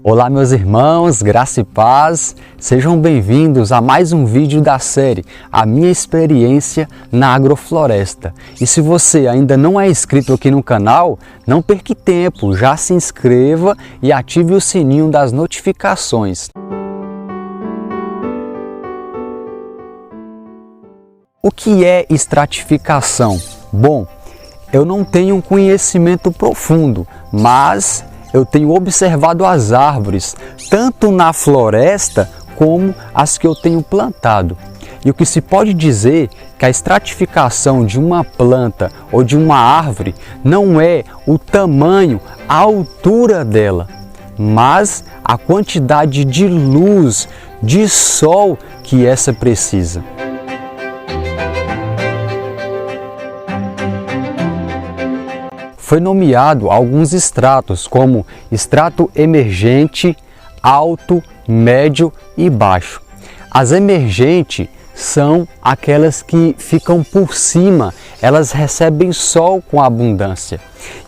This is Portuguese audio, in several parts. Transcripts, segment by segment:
Olá meus irmãos, graça e paz, sejam bem-vindos a mais um vídeo da série A Minha Experiência na Agrofloresta. E se você ainda não é inscrito aqui no canal, não perca tempo, já se inscreva e ative o sininho das notificações. O que é estratificação? Bom, eu não tenho um conhecimento profundo, mas eu tenho observado as árvores, tanto na floresta como as que eu tenho plantado. E o que se pode dizer que a estratificação de uma planta ou de uma árvore não é o tamanho, a altura dela, mas a quantidade de luz, de sol que essa precisa. Foi nomeado alguns estratos, como estrato emergente, alto, médio e baixo. As emergentes são aquelas que ficam por cima, elas recebem sol com abundância.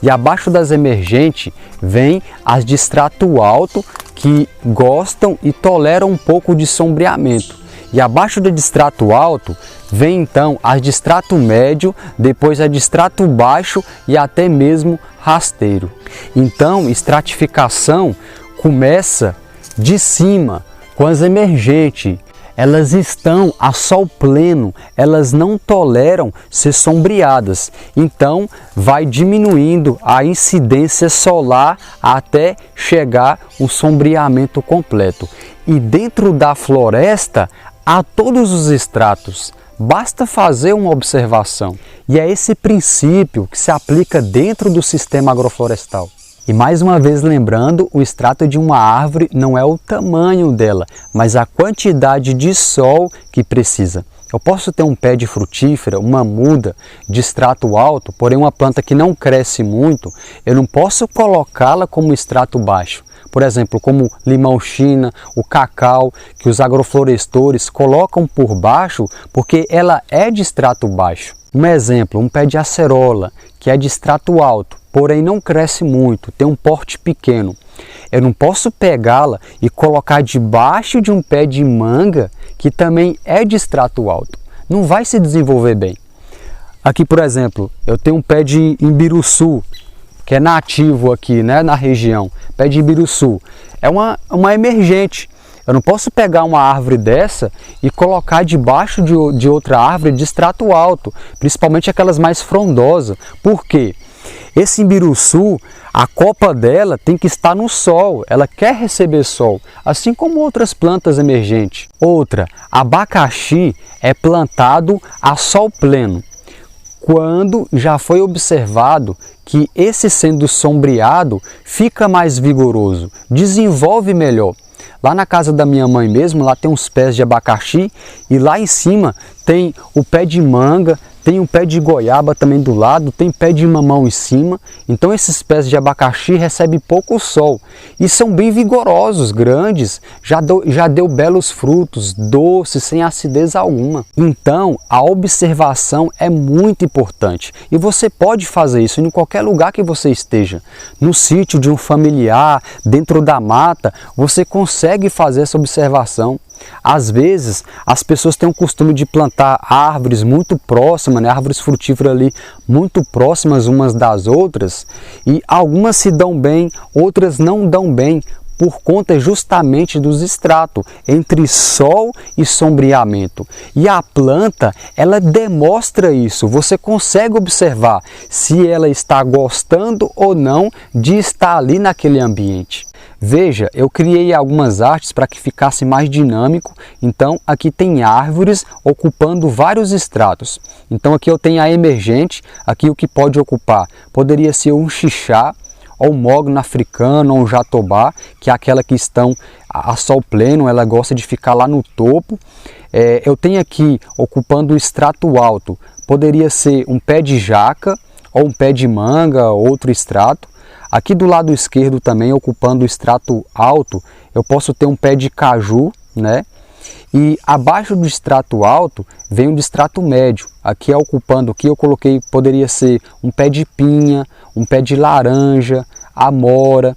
E abaixo das emergentes vem as de estrato alto, que gostam e toleram um pouco de sombreamento. E abaixo do estrato alto vem então a de estrato médio, depois a de estrato baixo e até mesmo rasteiro. Então, estratificação começa de cima com as emergentes. Elas estão a sol pleno, elas não toleram ser sombreadas. Então, vai diminuindo a incidência solar até chegar o sombreamento completo. E dentro da floresta, há todos os estratos, basta fazer uma observação. E é esse princípio que se aplica dentro do sistema agroflorestal. E mais uma vez lembrando, o estrato de uma árvore não é o tamanho dela, mas a quantidade de sol que precisa. Eu posso ter um pé de frutífera, uma muda de estrato alto, porém uma planta que não cresce muito, eu não posso colocá-la como estrato baixo. Por exemplo, como limão-china, o cacau, que os agroflorestores colocam por baixo porque ela é de estrato baixo. Um exemplo, um pé de acerola, que é de estrato alto, porém não cresce muito, tem um porte pequeno. Eu não posso pegá-la e colocar debaixo de um pé de manga, que também é de estrato alto. Não vai se desenvolver bem. Aqui, por exemplo, eu tenho um pé de imbiruçu, que é nativo aqui, né, na região. Pé de imbiruçu é uma emergente. Eu não posso pegar uma árvore dessa e colocar debaixo de outra árvore de estrato alto, principalmente aquelas mais frondosas. Por quê? Esse imbiruçu, a copa dela tem que estar no sol, ela quer receber sol, assim como outras plantas emergentes. Outra, abacaxi é plantado a sol pleno, quando já foi observado que esse sendo sombreado fica mais vigoroso, desenvolve melhor. Lá na casa da minha mãe mesmo, lá tem uns pés de abacaxi e lá em cima tem o pé de manga, tem um pé de goiaba também do lado, tem pé de mamão em cima. Então esses pés de abacaxi recebem pouco sol e são bem vigorosos, grandes, já deu belos frutos, doces, sem acidez alguma. Então a observação é muito importante e você pode fazer isso em qualquer lugar que você esteja. No sítio de um familiar, dentro da mata, você consegue fazer essa observação. Às vezes, as pessoas têm o costume de plantar árvores muito próximas, né? Árvores frutíferas ali muito próximas umas das outras, e algumas se dão bem, outras não dão bem, por conta justamente dos estratos entre sol e sombreamento. E a planta, ela demonstra isso, você consegue observar se ela está gostando ou não de estar ali naquele ambiente. Veja, eu criei algumas artes para que ficasse mais dinâmico, então aqui tem árvores ocupando vários estratos. Então aqui eu tenho a emergente, aqui o que pode ocupar poderia ser um xixá, ou um mogno africano, ou um jatobá, que é aquela que estão a sol pleno, ela gosta de ficar lá no topo. Eu tenho aqui ocupando o estrato alto, poderia ser um pé de jaca, ou um pé de manga, outro estrato. Aqui do lado esquerdo também, ocupando o estrato alto, eu posso ter um pé de caju, né? E abaixo do estrato alto vem o estrato médio. Aqui ocupando, aqui eu coloquei, poderia ser um pé de pinha, um pé de laranja, amora.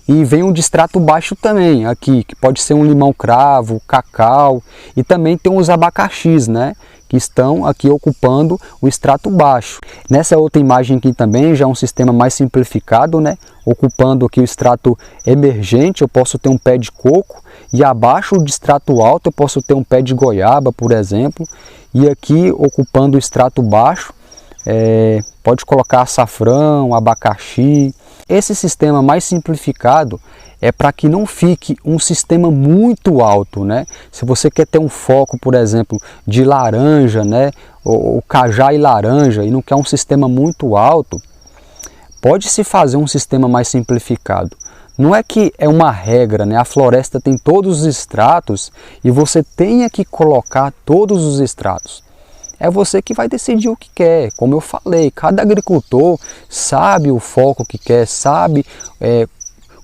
e vem um de extrato baixo também aqui, que pode ser um limão cravo, cacau, e também tem os abacaxis, né, que estão aqui ocupando o extrato baixo. Nessa outra imagem aqui também já é um sistema mais simplificado, né, ocupando aqui o extrato emergente, eu posso ter um pé de coco, e abaixo do extrato alto eu posso ter um pé de goiaba, por exemplo, e aqui ocupando o extrato baixo, pode colocar açafrão, abacaxi. Esse sistema mais simplificado é para que não fique um sistema muito alto, né? Se você quer ter um foco, por exemplo, de laranja, né, ou cajá e laranja, e não quer um sistema muito alto, pode-se fazer um sistema mais simplificado. Não é que é uma regra, né? A floresta tem todos os estratos e você tenha que colocar todos os estratos. É você que vai decidir o que quer. Como eu falei, cada agricultor sabe o foco que quer, sabe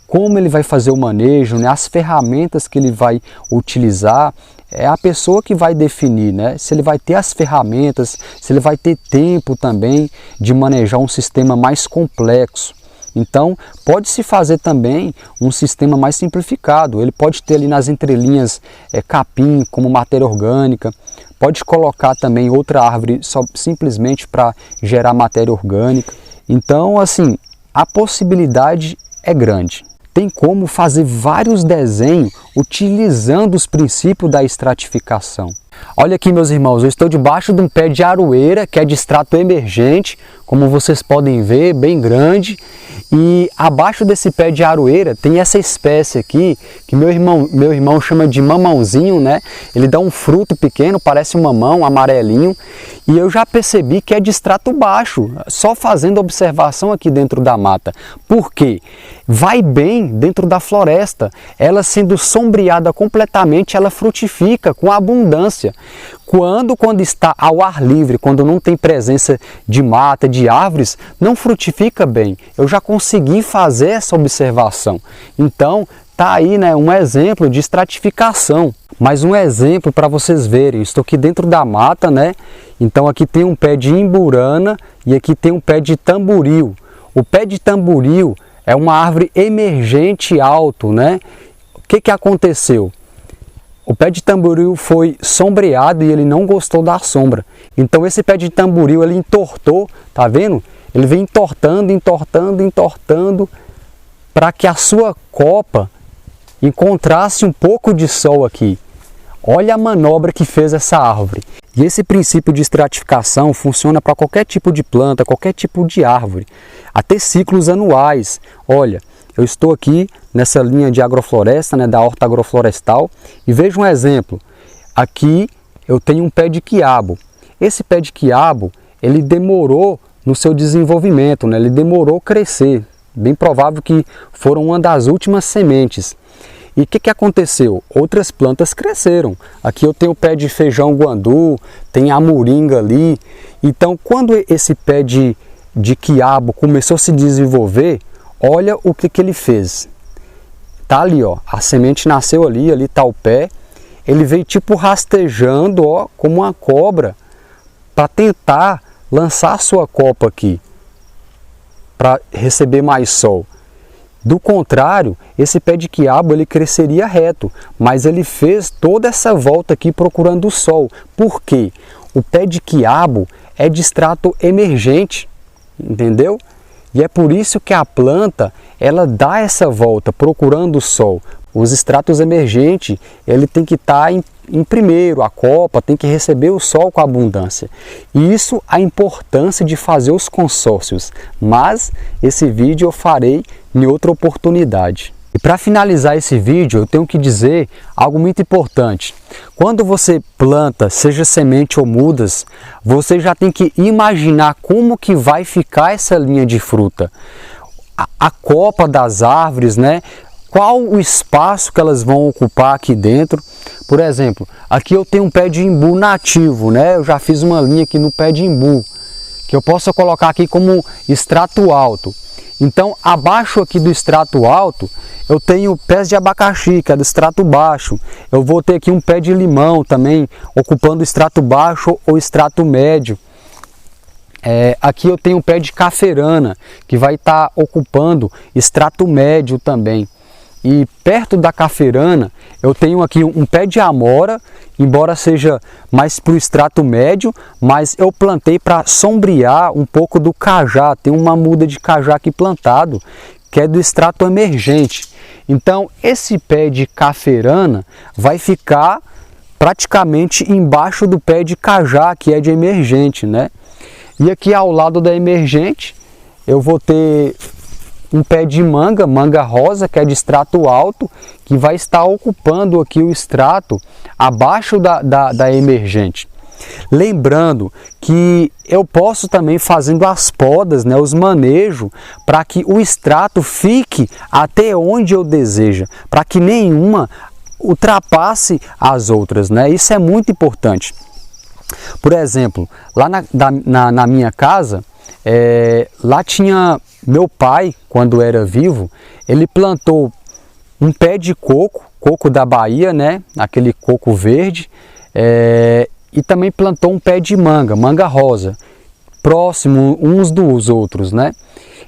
como ele vai fazer o manejo, né? As ferramentas que ele vai utilizar. É a pessoa que vai definir, né? Se ele vai ter as ferramentas, se ele vai ter tempo também de manejar um sistema mais complexo. Então, pode-se fazer também um sistema mais simplificado. Ele pode ter ali nas entrelinhas capim como matéria orgânica. Pode colocar também outra árvore só simplesmente para gerar matéria orgânica. Então, assim, a possibilidade é grande. Tem como fazer vários desenhos utilizando os princípios da estratificação. Olha aqui, meus irmãos, eu estou debaixo de um pé de aroeira, que é de extrato emergente, como vocês podem ver, bem grande. E abaixo desse pé de aroeira tem essa espécie aqui, que meu irmão chama de mamãozinho, né? Ele dá um fruto pequeno, parece um mamão, amarelinho. E eu já percebi que é de extrato baixo, só fazendo observação aqui dentro da mata. Por quê? Vai bem dentro da floresta. Ela sendo sombreada completamente, ela frutifica com abundância. Quando está ao ar livre, quando não tem presença de mata, de árvores, não frutifica bem. Eu já consegui fazer essa observação. Então, tá aí, né, um exemplo de estratificação. Mais um exemplo para vocês verem. Estou aqui dentro da mata, né? Então aqui tem um pé de imburana e aqui tem um pé de tamboril. O pé de tamboril é uma árvore emergente alto, né? O que aconteceu? O pé de tamboril foi sombreado e ele não gostou da sombra. Então esse pé de tamboril ele entortou, tá vendo? Ele vem entortando, entortando, entortando para que a sua copa encontrasse um pouco de sol aqui. Olha a manobra que fez essa árvore. E esse princípio de estratificação funciona para qualquer tipo de planta, qualquer tipo de árvore. Até ciclos anuais. Olha, eu estou aqui nessa linha de agrofloresta, né, da horta agroflorestal, e veja um exemplo. Aqui eu tenho um pé de quiabo. Esse pé de quiabo, ele demorou no seu desenvolvimento, né, ele demorou crescer. Bem provável que foram uma das últimas sementes. E o que aconteceu? Outras plantas cresceram. Aqui eu tenho o pé de feijão guandu, tem a moringa ali. Então, quando esse pé de quiabo começou a se desenvolver, olha o que ele fez. Tá ali, ó, a semente nasceu ali está o pé. Ele veio tipo rastejando, ó, como uma cobra, para tentar lançar a sua copa aqui, para receber mais sol. Do contrário, esse pé de quiabo ele cresceria reto, mas ele fez toda essa volta aqui procurando o sol. Por quê? O pé de quiabo é de extrato emergente, entendeu? E é por isso que a planta ela dá essa volta procurando o sol. Os extratos emergentes ele tem que estar em primeiro, a copa tem que receber o sol com abundância. E isso a importância de fazer os consórcios, mas esse vídeo eu farei em outra oportunidade. E para finalizar esse vídeo eu tenho que dizer algo muito importante. Quando você planta, seja semente ou mudas, você já tem que imaginar como que vai ficar essa linha de fruta. A copa das árvores, né? Qual o espaço que elas vão ocupar aqui dentro. Por exemplo, aqui eu tenho um pé de imbu nativo, né? Eu já fiz uma linha aqui no pé de imbu, que eu posso colocar aqui como extrato alto. Então, abaixo aqui do extrato alto, eu tenho pés de abacaxi, que é do extrato baixo. Eu vou ter aqui um pé de limão também, ocupando o extrato baixo ou extrato médio. Aqui eu tenho um pé de cafeirana, que vai estar ocupando extrato médio também. E perto da cafeirana eu tenho aqui um pé de amora, embora seja mais para o extrato médio, mas eu plantei para sombrear um pouco do cajá. Tem uma muda de cajá aqui plantado, que é do extrato emergente. Então esse pé de cafeirana vai ficar praticamente embaixo do pé de cajá, que é de emergente, né? E aqui ao lado da emergente eu vou ter um pé de manga rosa, que é de extrato alto, que vai estar ocupando aqui o extrato abaixo da emergente. Lembrando que eu posso também fazendo as podas, né, os manejos, para que o extrato fique até onde eu desejo, para que nenhuma ultrapasse as outras, né? Isso é muito importante. Por exemplo, lá na minha casa, lá tinha meu pai, quando era vivo, ele plantou um pé de coco da Bahia, né? Aquele coco verde, e também plantou um pé de manga rosa, próximo uns dos outros, né?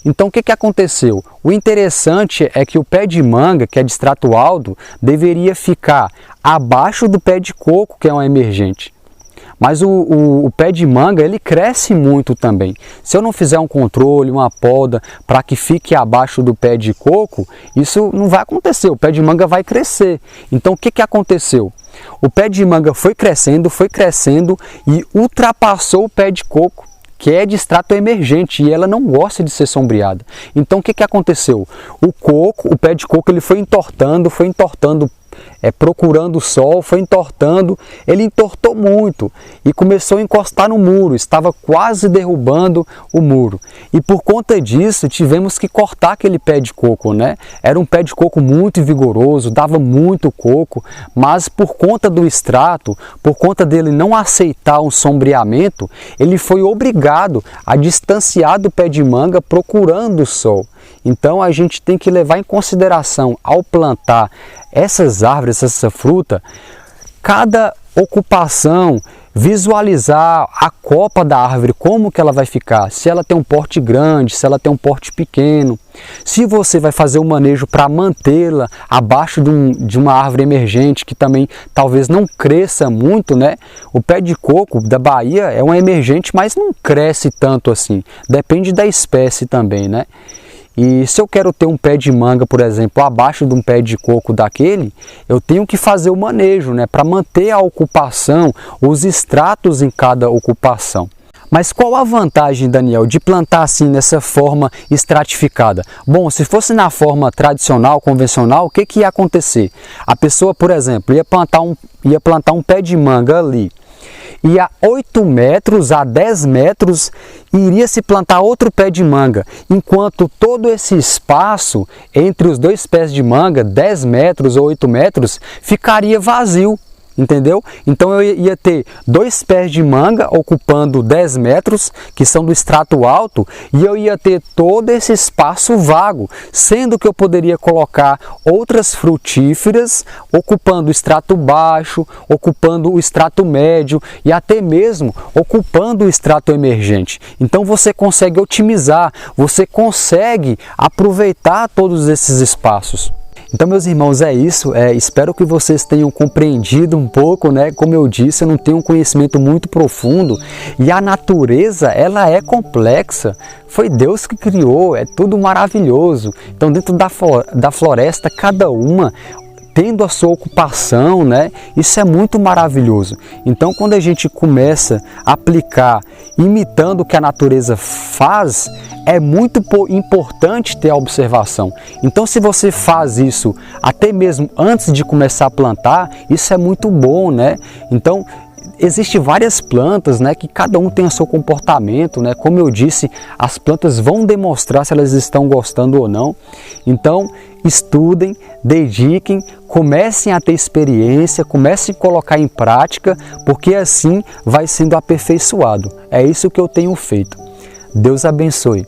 Então o que aconteceu? O interessante é que o pé de manga, que é de extrato alto, deveria ficar abaixo do pé de coco, que é um emergente. Mas o pé de manga, ele cresce muito também. Se eu não fizer um controle, uma poda, para que fique abaixo do pé de coco, isso não vai acontecer, o pé de manga vai crescer. Então o que aconteceu? O pé de manga foi crescendo e ultrapassou o pé de coco, que é de extrato emergente, e ela não gosta de ser sombreada. Então o que aconteceu? O pé de coco, ele foi entortando, procurando o sol, foi entortando, ele entortou muito e começou a encostar no muro, estava quase derrubando o muro. E por conta disso tivemos que cortar aquele pé de coco, né? Era um pé de coco muito vigoroso, dava muito coco, mas por conta do extrato, por conta dele não aceitar um sombreamento, ele foi obrigado a distanciar do pé de manga procurando o sol. Então a gente tem que levar em consideração ao plantar essas árvores, essa fruta, cada ocupação, visualizar a copa da árvore, como que ela vai ficar, se ela tem um porte grande, se ela tem um porte pequeno, se você vai fazer o manejo para mantê-la abaixo de uma árvore emergente, que também talvez não cresça muito, né? O pé de coco da Bahia é um emergente, mas não cresce tanto assim, depende da espécie também, né? E se eu quero ter um pé de manga, por exemplo, abaixo de um pé de coco daquele, eu tenho que fazer o manejo, né, para manter a ocupação, os extratos em cada ocupação. Mas qual a vantagem, Daniel, de plantar assim nessa forma estratificada? Bom, se fosse na forma tradicional, convencional, o que ia acontecer? A pessoa, por exemplo, ia plantar um pé de manga ali, e a 8 metros, a 10 metros, iria se plantar outro pé de manga, enquanto todo esse espaço entre os dois pés de manga, 10 metros ou 8 metros, ficaria vazio. Entendeu? Então eu ia ter dois pés de manga ocupando 10 metros, que são do extrato alto, e eu ia ter todo esse espaço vago, sendo que eu poderia colocar outras frutíferas ocupando o extrato baixo, ocupando o extrato médio e até mesmo ocupando o extrato emergente. Então você consegue otimizar, você consegue aproveitar todos esses espaços. Então, meus irmãos, é isso. Espero que vocês tenham compreendido um pouco, né? Como eu disse, eu não tenho um conhecimento muito profundo e a natureza, ela é complexa. Foi Deus que criou, é tudo maravilhoso. Então, dentro da floresta, cada uma tendo a sua ocupação, né? Isso é muito maravilhoso. Então, quando a gente começa a aplicar, imitando o que a natureza faz, é muito importante ter a observação. Então, se você faz isso até mesmo antes de começar a plantar, isso é muito bom, né? Então, existem várias plantas, né, que cada um tem o seu comportamento, né? Como eu disse, as plantas vão demonstrar se elas estão gostando ou não. Então, estudem, dediquem, comecem a ter experiência, comecem a colocar em prática, porque assim vai sendo aperfeiçoado. É isso que eu tenho feito. Deus abençoe.